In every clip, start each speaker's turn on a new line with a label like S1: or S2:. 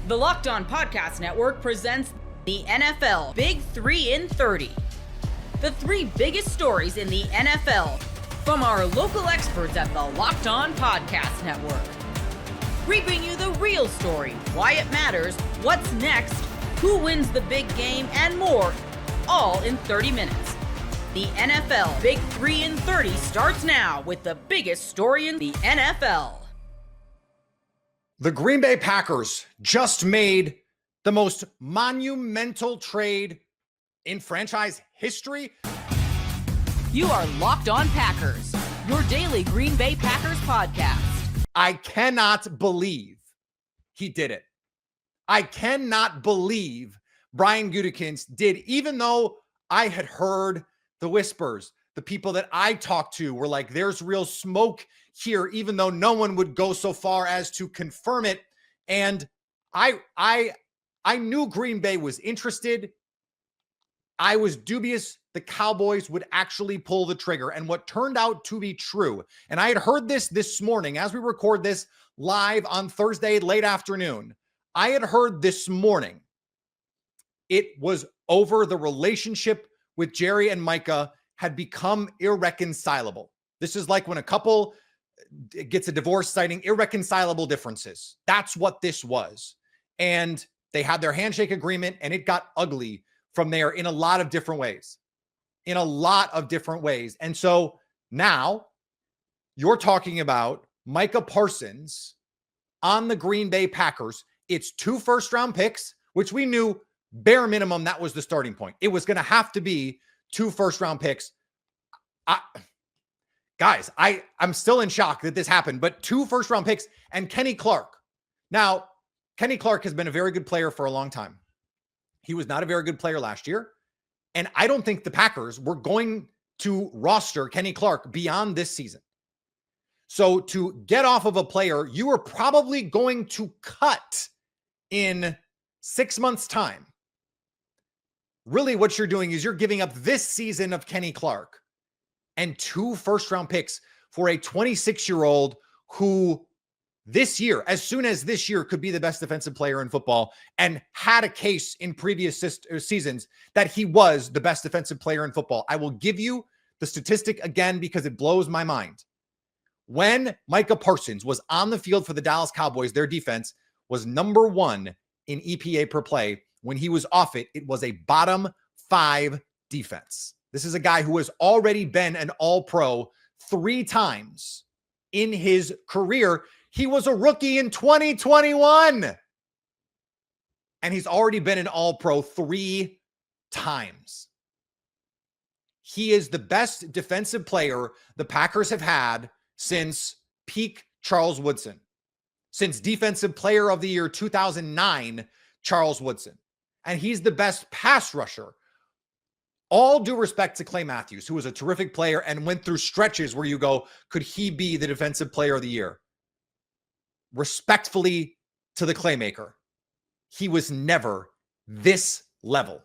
S1: The Locked On Podcast Network presents the NFL Big 3 in 30. The three biggest stories in the NFL from our local experts at the Locked On Podcast Network. We bring you the real story, why it matters, what's next, who wins the big game, and more, all in 30 minutes. The NFL Big 3 in 30 starts now with the biggest story in the NFL.
S2: The Green Bay Packers just made the most monumental trade in franchise history.
S1: You are Locked On Packers, your daily Green Bay Packers podcast.
S2: I cannot believe he did it. I cannot believe Brian Gutekunst did, even though I had heard the whispers. The people that I talked to were like, there's real smoke here, even though no one would go so far as to confirm it. And I knew Green Bay was interested. I was dubious the Cowboys would actually pull the trigger. And what turned out to be true, and I had heard this morning as we record this live on Thursday late afternoon, I had heard this morning it was over. The relationship with Jerry and Micah had become irreconcilable. This is like when a couple gets a divorce citing irreconcilable differences. That's what this was. And they had their handshake agreement and it got ugly from there in a lot of different ways. And so now you're talking about Micah Parsons on the Green Bay Packers. It's 2 first-round picks, which we knew bare minimum that was the starting point. It was going to have to be 2 first-round picks. I'm still in shock that this happened, but 2 first-round picks and Kenny Clark. Now, Kenny Clark has been a very good player for a long time. He was not a very good player last year, and I don't think the Packers were going to roster Kenny Clark beyond this season. So to get off of a player you are probably going to cut in 6 months' time, really what you're doing is you're giving up this season of Kenny Clark and 2 first-round picks for a 26-year-old who this year, as soon as this year, could be the best defensive player in football and had a case in previous seasons that he was the best defensive player in football. I will give you the statistic again because it blows my mind. When Micah Parsons was on the field for the Dallas Cowboys, their defense was number 1 in EPA per play. When he was off it, it was a bottom 5 defense. This is a guy who has already been an All-Pro 3 times in his career. He was a rookie in 2021. And he's already been an All-Pro 3 times. He is the best defensive player the Packers have had since peak Charles Woodson. Since Defensive Player of the Year 2009, Charles Woodson. And he's the best pass rusher. All due respect to Clay Matthews, who was a terrific player and went through stretches where you go, could he be the Defensive Player of the Year? Respectfully to the Claymaker, he was never this level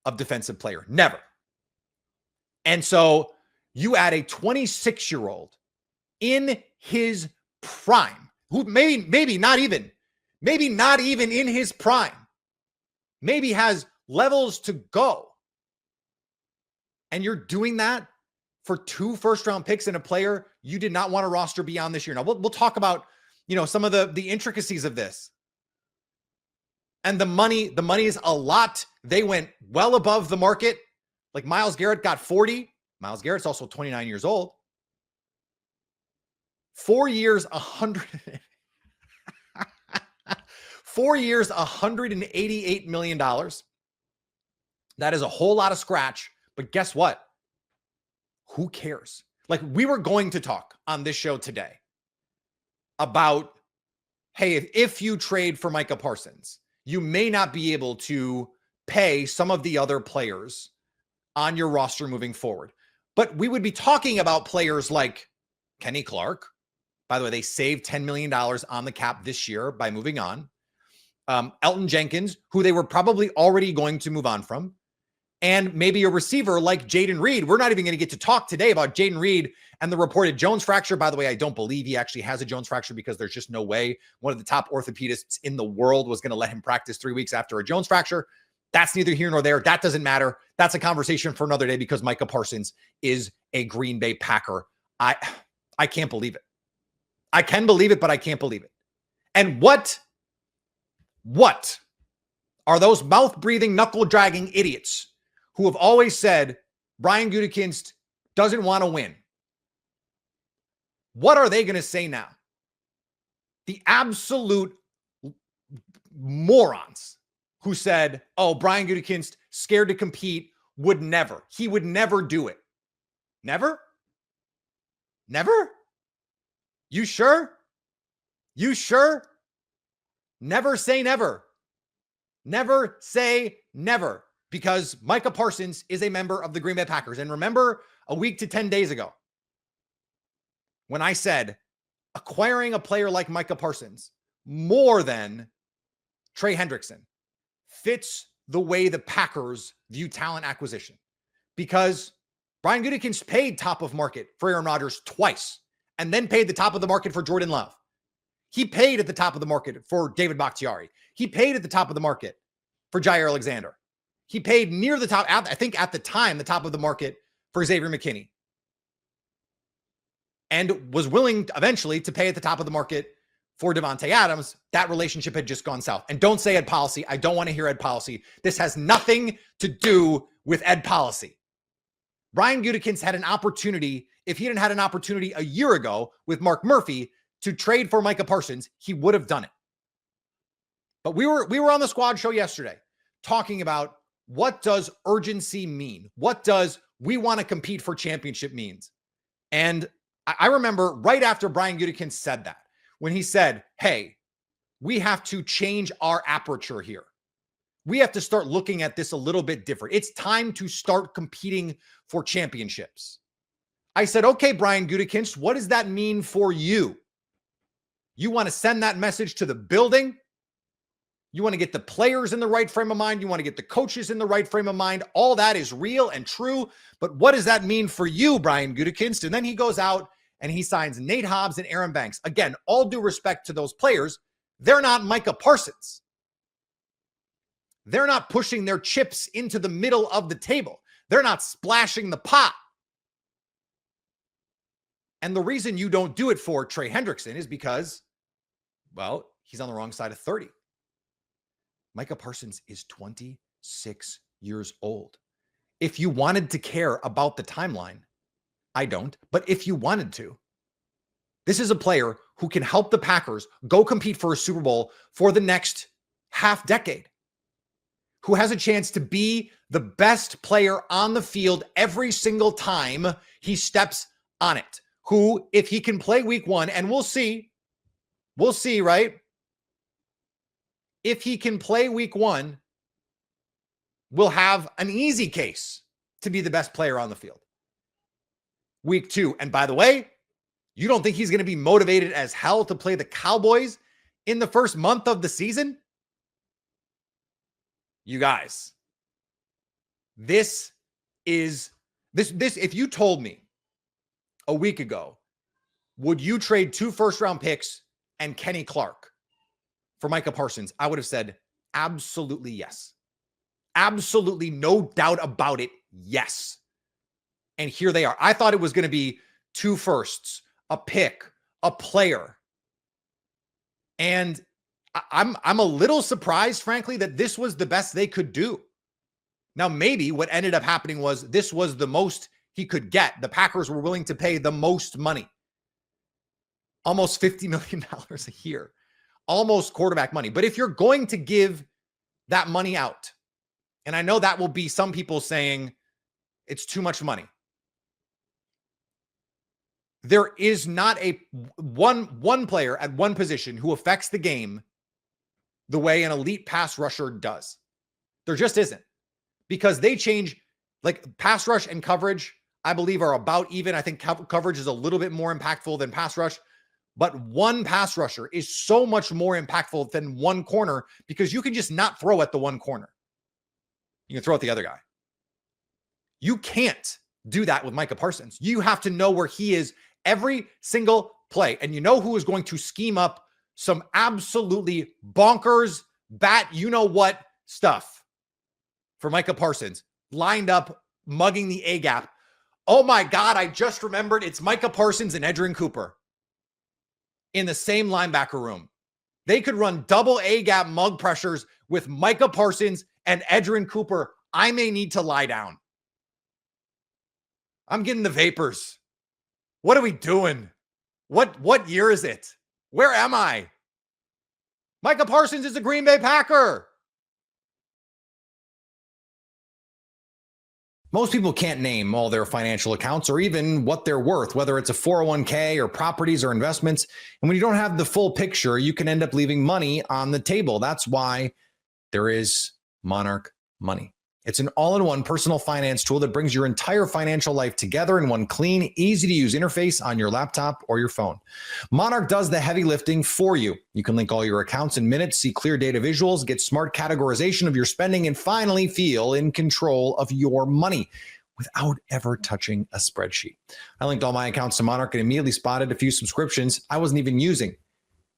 S2: of defensive player. Never. And so you add a 26-year-old in his prime, who maybe not even in his prime, maybe has levels to go. And you're doing that for 2 first-round picks and a player you did not want to roster beyond this year. Now, we'll talk about, some of the intricacies of this. And the money is a lot. They went well above the market. Like Myles Garrett got 40. Myles Garrett's also 29 years old. 4 years, 100. 4 years, $188 million. That is a whole lot of scratch. But guess what? Who cares? Like, we were going to talk on this show today about, hey, if you trade for Micah Parsons, you may not be able to pay some of the other players on your roster moving forward. But we would be talking about players like Kenny Clark. By the way, they saved $10 million on the cap this year by moving on. Elton Jenkins, who they were probably already going to move on from. and maybe a receiver like Jayden Reed. We're not even going to get to talk today about Jayden Reed and the reported Jones fracture. By the way, I don't believe he actually has a Jones fracture because there's just no way one of the top orthopedists in the world was going to let him practice 3 weeks after a Jones fracture. That's neither here nor there. That doesn't matter. That's a conversation for another day because Micah Parsons is a Green Bay Packer. I can't believe it. I can believe it, but I can't believe it. And what are those mouth-breathing, knuckle-dragging idiots who have always said Brian Gutekunst doesn't want to win? What are they going to say now? The absolute morons who said, oh, Brian Gutekunst, scared to compete, would never. He would never do it. Never? Never? You sure? You sure? Never say never. Never say never, because Micah Parsons is a member of the Green Bay Packers. And remember a week to 10 days ago when I said acquiring a player like Micah Parsons more than Trey Hendrickson fits the way the Packers view talent acquisition, because Brian Gutekunst paid top of market for Aaron Rodgers twice and then paid the top of the market for Jordan Love. He paid at the top of the market for David Bakhtiari. He paid at the top of the market for Jair Alexander. He paid near the top, I think at the time, the top of the market for Xavier McKinney. And was willing eventually to pay at the top of the market for Devontae Adams. That relationship had just gone south. And don't say Ed Policy. I don't want to hear Ed Policy. This has nothing to do with Ed Policy. Brian Gutekunst had an opportunity. If he hadn't had an opportunity a year ago with Mark Murphy to trade for Micah Parsons, he would have done it. But we were on the squad show yesterday talking about what does urgency mean? What does we want to compete for championship means? And I remember right after Brian Gutekunst said that, when he said, hey, we have to change our aperture here. We have to start looking at this a little bit different. It's time to start competing for championships. I said, okay, Brian Gutekunst, what does that mean for you? You want to send that message to the building? You want to get the players in the right frame of mind. You want to get the coaches in the right frame of mind. All that is real and true. But what does that mean for you, Brian Gutekunst? And then he goes out and he signs Nate Hobbs and Aaron Banks. Again, all due respect to those players, they're not Micah Parsons. They're not pushing their chips into the middle of the table. They're not splashing the pot. And the reason you don't do it for Trey Hendrickson is because, well, he's on the wrong side of 30. Micah Parsons is 26 years old. If you wanted to care about the timeline, I don't, but if you wanted to, this is a player who can help the Packers go compete for a Super Bowl for the next half decade, who has a chance to be the best player on the field every single time he steps on it, who, if he can play week one, and we'll see, right? If he can play week one, we'll have an easy case to be the best player on the field. Week two, and by the way, you don't think he's going to be motivated as hell to play the Cowboys in the first month of the season? You guys, this if you told me a week ago, would you trade 2 first-round picks and Kenny Clark for Micah Parsons? I would have said absolutely yes. Absolutely no doubt about it, yes. And here they are. I thought it was going to be 2 firsts, a pick, a player. And I'm a little surprised, frankly, that this was the best they could do. Now, maybe what ended up happening was this was the most he could get. The Packers were willing to pay the most money. Almost $50 million a year. Almost quarterback money. But if you're going to give that money out, and I know that will be some people saying it's too much money. There is not a one player at one position who affects the game the way an elite pass rusher does. There just isn't. Because they change, like pass rush and coverage, I believe are about even. I think coverage is a little bit more impactful than pass rush. But one pass rusher is so much more impactful than one corner because you can just not throw at the one corner. You can throw at the other guy. You can't do that with Micah Parsons. You have to know where he is every single play. And you know who is going to scheme up some absolutely bonkers you-know-what stuff for Micah Parsons, lined up, mugging the A-gap. Oh my God, I just remembered it's Micah Parsons and Edgerrin Cooper in the same linebacker room. They could run double A-gap mug pressures with Micah Parsons and Edgerrin Cooper. I may need to lie down. I'm getting the vapors. What are we doing? What year is it? Where am I? Micah Parsons is a Green Bay Packer. Most people can't name all their financial accounts or even what they're worth, whether it's a 401k or properties or investments. And when you don't have the full picture, you can end up leaving money on the table. That's why there is Monarch Money. It's an all-in-one personal finance tool that brings your entire financial life together in one clean, easy-to-use interface on your laptop or your phone. Monarch does the heavy lifting for you. You can link all your accounts in minutes, see clear data visuals, get smart categorization of your spending, and finally feel in control of your money without ever touching a spreadsheet. I linked all my accounts to Monarch and immediately spotted a few subscriptions I wasn't even using.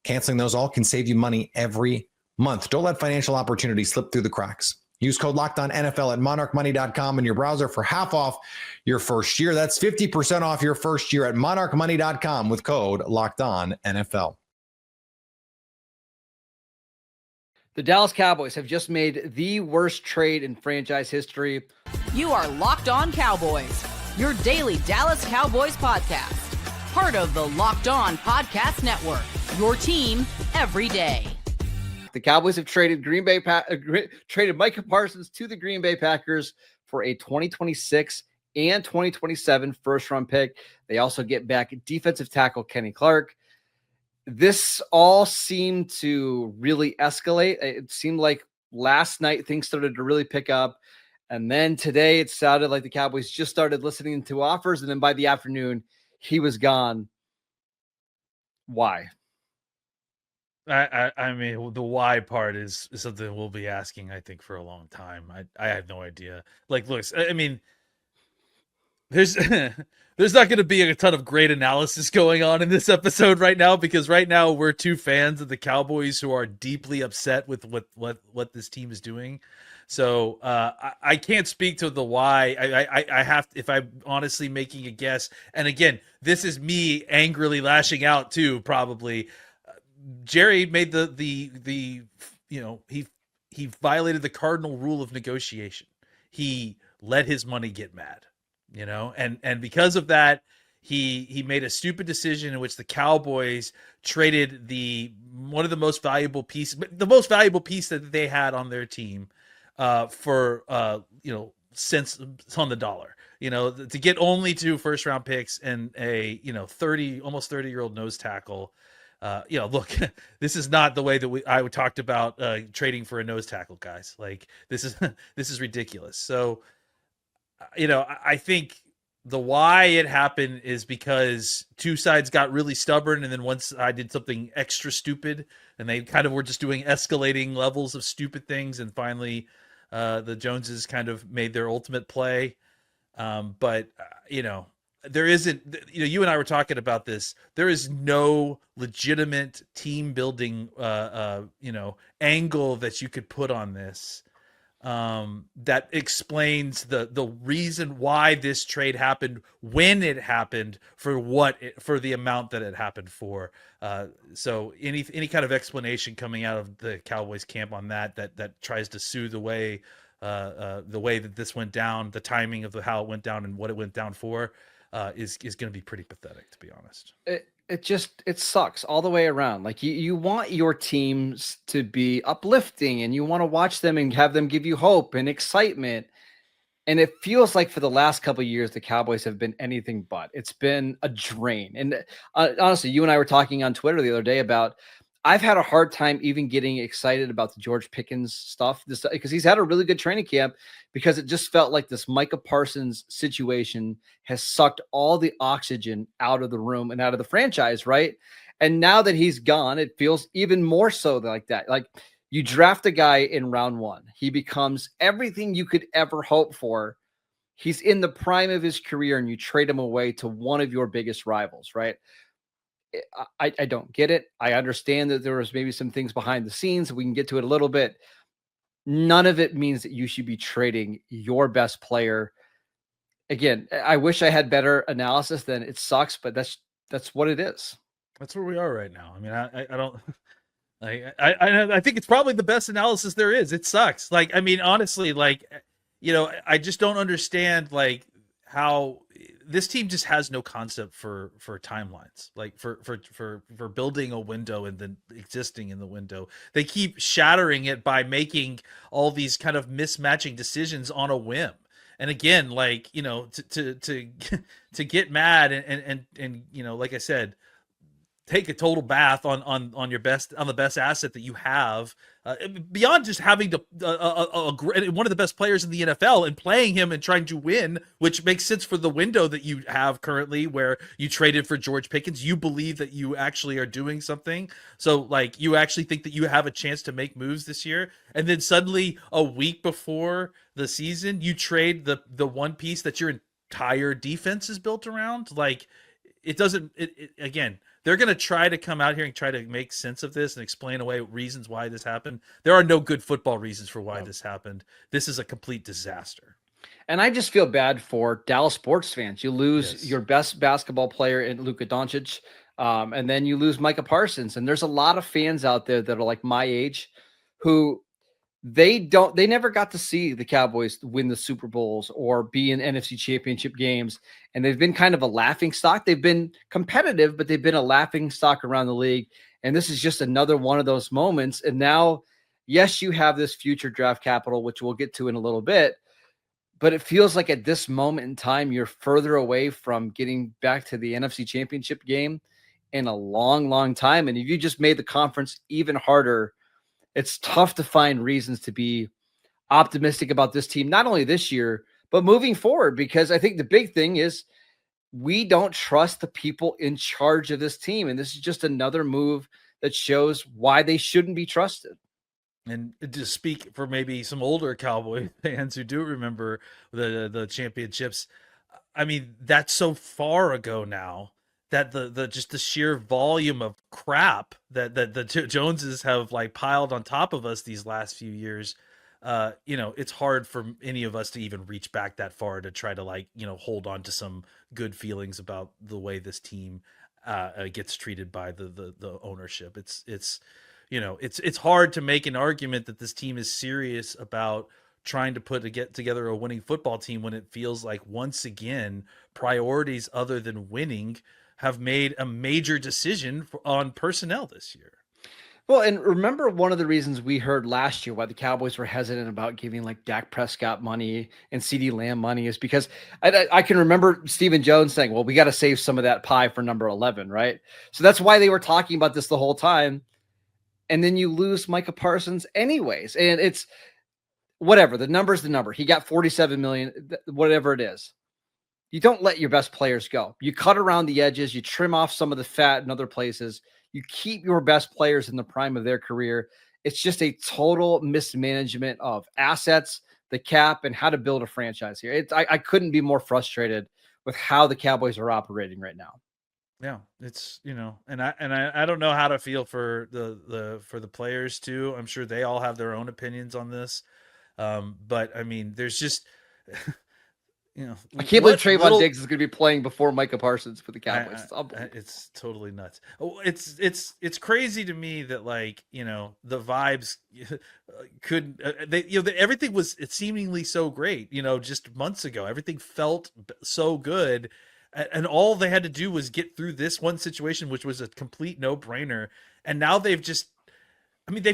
S2: Canceling those all can save you money every month. Don't let financial opportunities slip through the cracks. Use code LOCKEDONNFL at monarchmoney.com in your browser for half off your first year. That's 50% off your first year at monarchmoney.com with code LOCKEDONNFL.
S3: The Dallas Cowboys have just made the worst trade in franchise history.
S1: You are Locked On Cowboys, your daily Dallas Cowboys podcast. Part of the Locked On Podcast Network, your team every day.
S3: The Cowboys have traded traded Micah Parsons to the Green Bay Packers for a 2026 and 2027 first-round pick. They also get back defensive tackle Kenny Clark. This all seemed to really escalate. It seemed like last night things started to really pick up. And then today it sounded like the Cowboys just started listening to offers. And then by the afternoon, he was gone. Why?
S4: I mean, the why part is something we'll be asking, I think, for a long time. I have no idea. Like, look, I mean, there's there's not going to be a ton of great analysis going on in this episode right now, because right now we're two fans of the Cowboys who are deeply upset with what this team is doing. So I can't speak to the why. I have, if I'm honestly making a guess, and again, this is me angrily lashing out too, probably. Jerry made the he violated the cardinal rule of negotiation. He let his money get mad, and because of that, he made a stupid decision in which the Cowboys traded the most valuable piece that they had on their team for cents on the dollar, to get only 2 first-round picks and a almost 30-year-old nose tackle. Look, this is not the way that I talked about trading for a nose tackle, guys. Like, this is ridiculous. So, I think the why it happened is because two sides got really stubborn, and then one side did something extra stupid, and they kind of were just doing escalating levels of stupid things, and finally, the Joneses kind of made their ultimate play. There isn't, you and I were talking about this. There is no legitimate team building, angle that you could put on this that explains the reason why this trade happened, when it happened, for the amount that it happened for. So any kind of explanation coming out of the Cowboys camp on that tries to sue the way that this went down, the timing of how it went down and what it went down for. Is going to be pretty pathetic, to be honest.
S3: It sucks all the way around. Like, you want your teams to be uplifting, and you want to watch them and have them give you hope and excitement. And it feels like for the last couple of years, the Cowboys have been anything but. It's been a drain. And honestly, you and I were talking on Twitter the other day about, I've had a hard time even getting excited about the George Pickens stuff, because he's had a really good training camp, because it just felt like this Micah Parsons situation has sucked all the oxygen out of the room and out of the franchise, right? And now that he's gone, it feels even more so like that. Like, you draft a guy in round 1, he becomes everything you could ever hope for. He's in the prime of his career, and you trade him away to one of your biggest rivals, right? I don't get it. I understand that there was maybe some things behind the scenes. We can get to it a little bit. None of it means that you should be trading your best player. Again, I wish I had better analysis. Than it sucks, but that's what it is.
S4: That's where we are right now. I mean, I don't. I think it's probably the best analysis there is. It sucks. Like, I mean, honestly, like, I just don't understand like how this team just has no concept for timelines, like for building a window and then existing in the window. They keep shattering it by making all these kind of mismatching decisions on a whim. And again, like, to get mad and like I said, take a total bath on the best asset that you have, beyond just having one of the best players in the NFL and playing him and trying to win, which makes sense for the window that you have currently where you traded for George Pickens. You believe that you actually are doing something. So like, you actually think that you have a chance to make moves this year. And then suddenly a week before the season, you trade the one piece that your entire defense is built around. Like, it doesn't, again, they're going to try to come out here and try to make sense of this and explain away reasons why this happened. There are no good football reasons for why this happened. This is a complete disaster.
S3: And I just feel bad for Dallas sports fans. You lose your best basketball player in Luka Doncic, and then you lose Micah Parsons. And there's a lot of fans out there that are like my age who they never got to see the Cowboys win the Super Bowls or be in NFC championship games. And they've been kind of a laughing stock. They've been competitive, but they've been a laughing stock around the league. And this is just another one of those moments. And now, yes, you have this future draft capital, which we'll get to in a little bit, but it feels like at this moment in time, you're further away from getting back to the NFC championship game in a long, long time. And if you just made the conference even harder, it's tough to find reasons to be optimistic about this team, not only this year, but moving forward, because I think the big thing is we don't trust the people in charge of this team. And this is just another move that shows why they shouldn't be trusted.
S4: And to speak for maybe some older Cowboy fans who do remember the championships, I mean, that's so far ago now that the sheer volume of crap that the Joneses have like piled on top of us these last few years, it's hard for any of us to even reach back that far to try to like, hold on to some good feelings about the way this team gets treated by the ownership. It's hard to make an argument that this team is serious about trying to get together a winning football team when it feels like once again priorities other than winning have made a major decision on personnel this year.
S3: Well, and remember one of the reasons we heard last year why the Cowboys were hesitant about giving like Dak Prescott money and CeeDee Lamb money is because I can remember Stephen Jones saying, well, we got to save some of that pie for number 11, right? So that's why they were talking about this the whole time. And then you lose Micah Parsons anyways. And it's whatever. The number's the number. He got $47 million, whatever it is. You don't let your best players go. You cut around the edges. You trim off some of the fat in other places. You keep your best players in the prime of their career. It's just a total mismanagement of assets, the cap, and how to build a franchise here. I couldn't be more frustrated with how the Cowboys are operating right now.
S4: Yeah, it's and I don't know how to feel for the players too. I'm sure they all have their own opinions on this, but I mean, there's just
S3: I can't believe Trayvon Diggs is going to be playing before Micah Parsons for the Cowboys.
S4: It's totally nuts. It's crazy to me that like the vibes couldn't everything was seemingly so great just months ago. Everything felt so good. And all they had to do was get through this one situation, which was a complete no-brainer. And now they've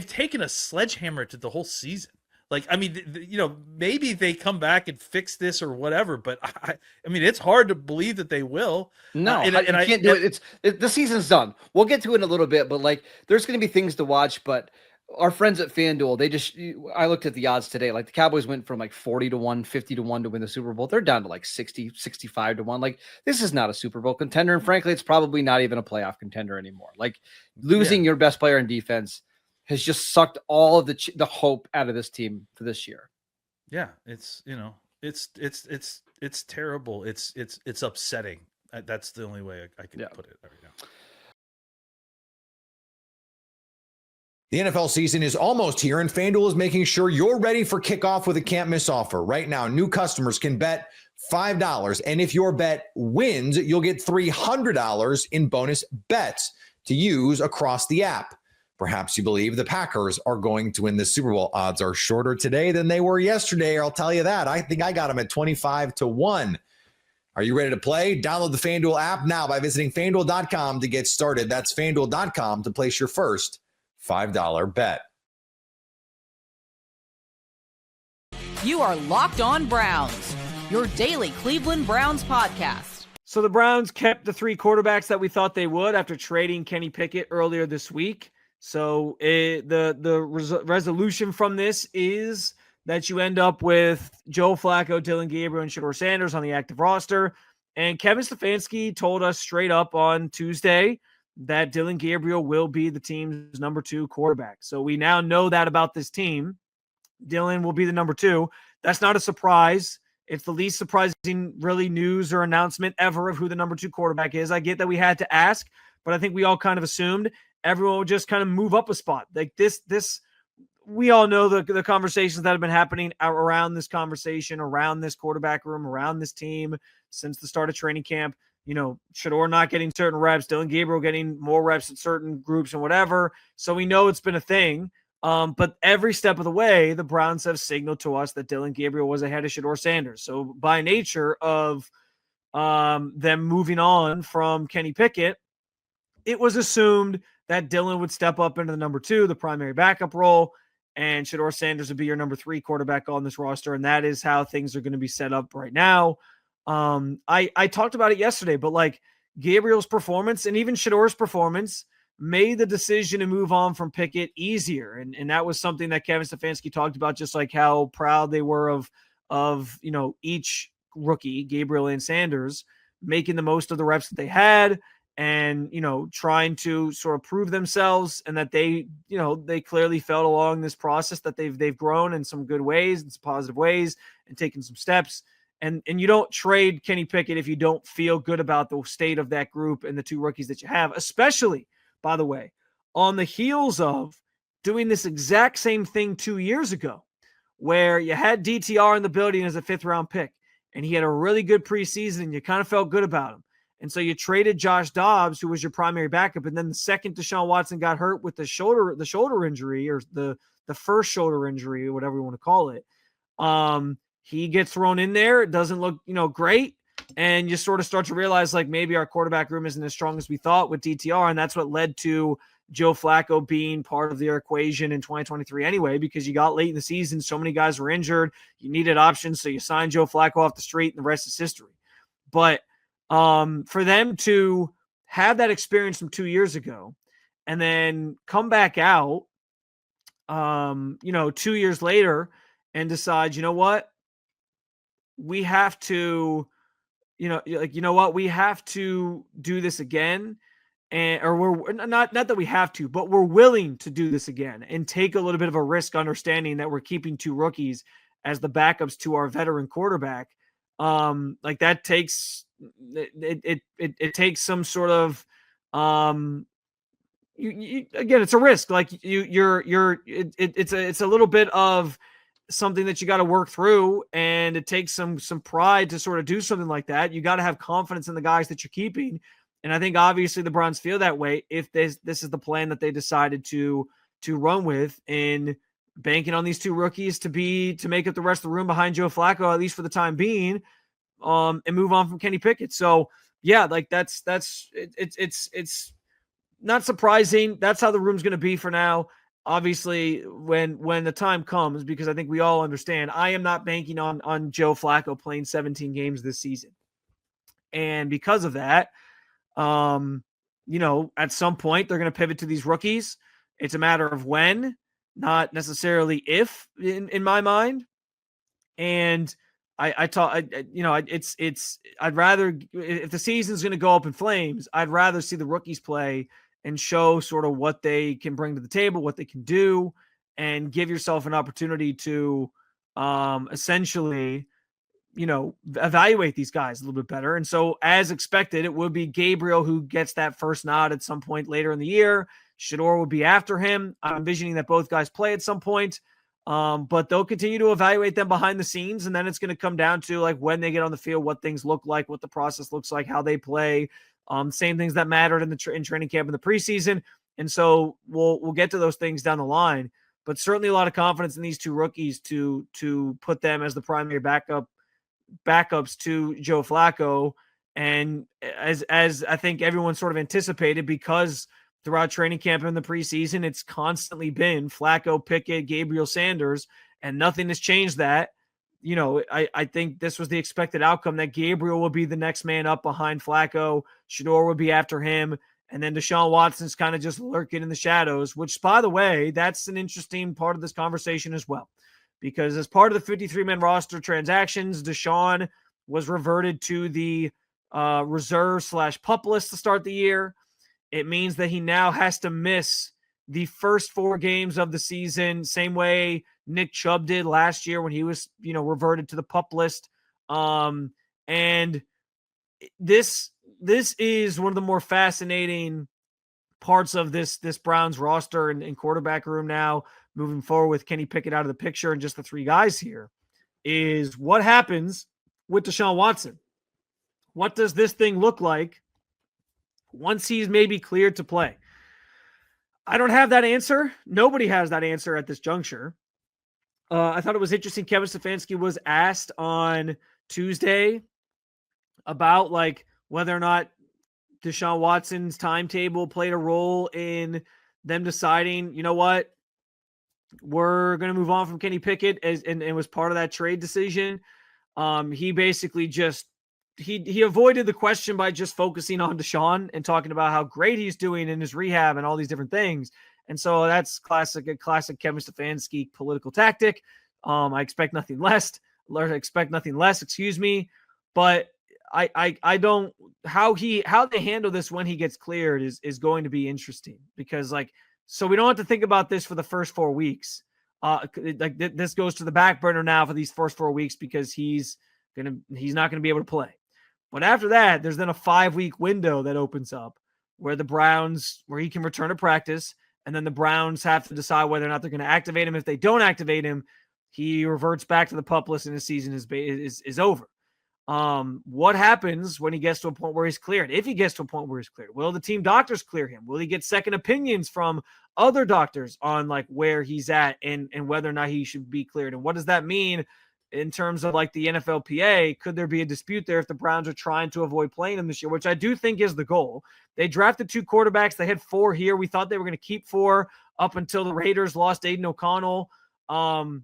S4: taken a sledgehammer to the whole season. Like, I mean, maybe they come back and fix this or whatever, but I mean, it's hard to believe that they will.
S3: No, you can't do it. The season's done. We'll get to it in a little bit, but like, there's going to be things to watch, but our friends at FanDuel, I looked at the odds today. Like the Cowboys went from like 40-1, 50-1 to win the Super Bowl. They're down to like 60, 65-1. Like this is not a Super Bowl contender. And frankly, it's probably not even a playoff contender anymore. Like losing your best player in defense has just sucked all of the hope out of this team for this year.
S4: Yeah. It's, It's terrible. It's upsetting. That's the only way I can put it right now.
S2: The NFL season is almost here, and FanDuel is making sure you're ready for kickoff with a can't-miss offer. Right now, new customers can bet $5, and if your bet wins, you'll get $300 in bonus bets to use across the app. Perhaps you believe the Packers are going to win the Super Bowl. Odds are shorter today than they were yesterday, I'll tell you that. I think I got them at 25-1. Are you ready to play? Download the FanDuel app now by visiting FanDuel.com to get started. That's FanDuel.com to place your first $5 bet.
S1: You are Locked On Browns, your daily Cleveland Browns podcast.
S5: So the Browns kept the 3 quarterbacks that we thought they would after trading Kenny Pickett earlier this week. So the resolution from this is that you end up with Joe Flacco, Dillon Gabriel, and Shedeur Sanders on the active roster. And Kevin Stefanski told us straight up on Tuesday that Dillon Gabriel will be the team's number 2 quarterback. So we now know that about this team. Dillon will be the number 2. That's not a surprise. It's the least surprising really news or announcement ever of who the number 2 quarterback is. I get that we had to ask, but I think we all kind of assumed everyone would just kind of move up a spot. Like this we all know the conversations that have been happening around this conversation, around this quarterback room, around this team since the start of training camp. You know, Shedeur not getting certain reps, Dillon Gabriel getting more reps in certain groups and whatever. So we know it's been a thing. But every step of the way, the Browns have signaled to us that Dillon Gabriel was ahead of Shedeur Sanders. So by nature of them moving on from Kenny Pickett, it was assumed that Dillon would step up into the number 2, the primary backup role, and Shedeur Sanders would be your number 3 quarterback on this roster. And that is how things are going to be set up right now. I talked about it yesterday, but like Gabriel's performance and even Shedeur's performance made the decision to move on from Pickett easier. And that was something that Kevin Stefanski talked about, just like how proud they were of, you know, each rookie, Gabriel and Sanders, making the most of the reps that they had and, you know, trying to sort of prove themselves, and that they, you know, they clearly felt along this process that they've grown in some good ways and some positive ways and taken some steps. And you don't trade Kenny Pickett if you don't feel good about the state of that group and the 2 rookies that you have, especially, by the way, on the heels of doing this exact same thing 2 years ago, where you had DTR in the building as a 5th-round pick, and he had a really good preseason, and you kind of felt good about him. And so you traded Josh Dobbs, who was your primary backup, and then the second Deshaun Watson got hurt with the shoulder injury, or the first shoulder injury, or whatever you want to call it. He gets thrown in there. It doesn't look, you know, great. And you sort of start to realize like maybe our quarterback room isn't as strong as we thought with DTR. And that's what led to Joe Flacco being part of their equation in 2023 anyway, because you got late in the season. So many guys were injured. You needed options. So you signed Joe Flacco off the street, and the rest is history. But for them to have that experience from 2 years ago and then come back out, 2 years later and decide, you know what? We have to, we have to do this again. Or we're not that we have to, but we're willing to do this again and take a little bit of a risk, understanding that we're keeping 2 rookies as the backups to our veteran quarterback. Like that takes, it takes some sort of, again, it's a risk. Like it's a little bit of something that you got to work through, and it takes some pride to sort of do something like that. You got to have confidence in the guys that you're keeping. And I think obviously the Browns feel that way if this is the plan that they decided to run with, in banking on these 2 rookies to make up the rest of the room behind Joe Flacco, at least for the time being, and move on from Kenny Pickett. So yeah, like it's not surprising. That's how the room's going to be for now. Obviously, when the time comes, because I think we all understand, I am not banking on Joe Flacco playing 17 games this season. And because of that, at some point they're going to pivot to these rookies. It's a matter of when, not necessarily if, in my mind. And I'd rather, if the season's going to go up in flames, I'd rather see the rookies play and show sort of what they can bring to the table, what they can do, and give yourself an opportunity to essentially, evaluate these guys a little bit better. And so as expected, it would be Gabriel who gets that first nod at some point later in the year. Shedeur would be after him. I'm envisioning that both guys play at some point. But they'll continue to evaluate them behind the scenes. And then it's going to come down to like when they get on the field, what things look like, what the process looks like, how they play. Same things that mattered in in training camp in the preseason. And so we'll get to those things down the line, but certainly a lot of confidence in these two rookies to put them as the primary backups to Joe Flacco. And as I think everyone sort of anticipated, because throughout training camp in the preseason, it's constantly been Flacco, Pickett, Gabriel, Sanders, and nothing has changed that. I think this was the expected outcome, that Gabriel will be the next man up behind Flacco. Shedeur would be after him. And then Deshaun Watson's kind of just lurking in the shadows, which, by the way, that's an interesting part of this conversation as well. Because as part of the 53-man roster transactions, Deshaun was reverted to the reserve/pup list to start the year. It means that he now has to miss the first 4 games of the season, same way Nick Chubb did last year when he was, reverted to the pup list. And this is one of the more fascinating parts of this Browns roster and quarterback room now, moving forward with Kenny Pickett out of the picture and just the 3 guys here, is what happens with Deshaun Watson. What does this thing look like once he's maybe cleared to play? I don't have that answer. Nobody has that answer at this juncture. I thought it was interesting. Kevin Stefanski was asked on Tuesday about whether or not Deshaun Watson's timetable played a role in them deciding, we're going to move on from Kenny Pickett and was part of that trade decision. He basically just, he avoided the question by just focusing on Deshaun and talking about how great he's doing in his rehab and all these different things. And so that's a classic Kevin Stefanski political tactic. I expect nothing less, excuse me. But I don't, how they handle this when he gets cleared is going to be interesting, because so we don't have to think about this for the first 4 weeks. This goes to the back burner now for these first 4 weeks, because he's not going to be able to play. But after that, there's then a 5-week window that opens up where where he can return to practice. And then the Browns have to decide whether or not they're going to activate him. If they don't activate him, he reverts back to the pup list and his season is over. What happens when he gets to a point where he's cleared? If he gets to a point where he's cleared, will the team doctors clear him? Will he get second opinions from other doctors on where he's at and whether or not he should be cleared? And what does that mean in terms of the NFLPA? Could there be a dispute there if the Browns are trying to avoid playing him this year, which I do think is the goal? They drafted 2 quarterbacks. They had 4 here. We thought they were going to keep 4 up until the Raiders lost Aiden O'Connell. I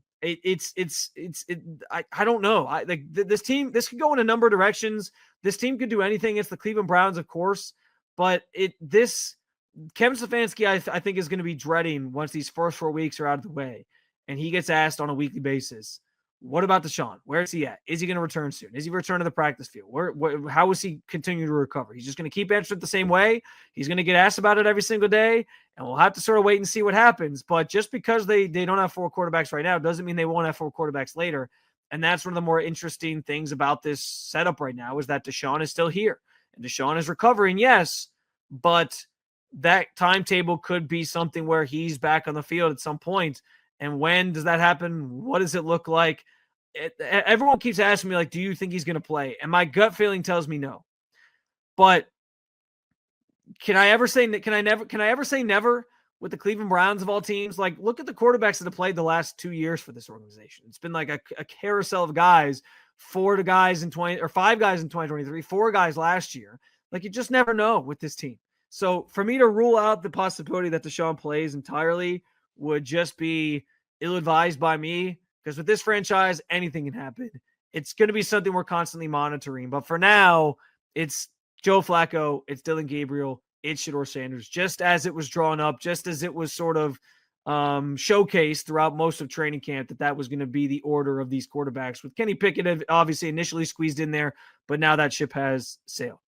S5: don't know. This team, this could go in a number of directions. This team could do anything. It's the Cleveland Browns, of course, but Kevin Stefanski, I think, is going to be dreading once these first 4 weeks are out of the way and he gets asked on a weekly basis, what about Deshaun? Where is he at? Is he going to return soon? Is he return to the practice field? How is he continuing to recover? He's just going to keep answering it the same way. He's going to get asked about it every single day, and we'll have to sort of wait and see what happens. But just because they don't have 4 quarterbacks right now doesn't mean they won't have 4 quarterbacks later. And that's one of the more interesting things about this setup right now, is that Deshaun is still here. And Deshaun is recovering, yes, but that timetable could be something where he's back on the field at some point. And when does that happen? What does it look like? Everyone keeps asking me, do you think he's going to play? And my gut feeling tells me no. But can I ever say never with the Cleveland Browns of all teams? Look at the quarterbacks that have played the last 2 years for this organization. It's been a carousel of guys, 5 guys in 2023, 4 guys last year. You just never know with this team. So for me to rule out the possibility that Deshaun plays entirely would just be ill-advised by me, because with this franchise, anything can happen. It's going to be something we're constantly monitoring. But for now, it's Joe Flacco, it's Dillon Gabriel, it's Shedeur Sanders, just as it was drawn up, just as it was sort of showcased throughout most of training camp, that was going to be the order of these quarterbacks, with Kenny Pickett obviously initially squeezed in there, but now that ship has sailed.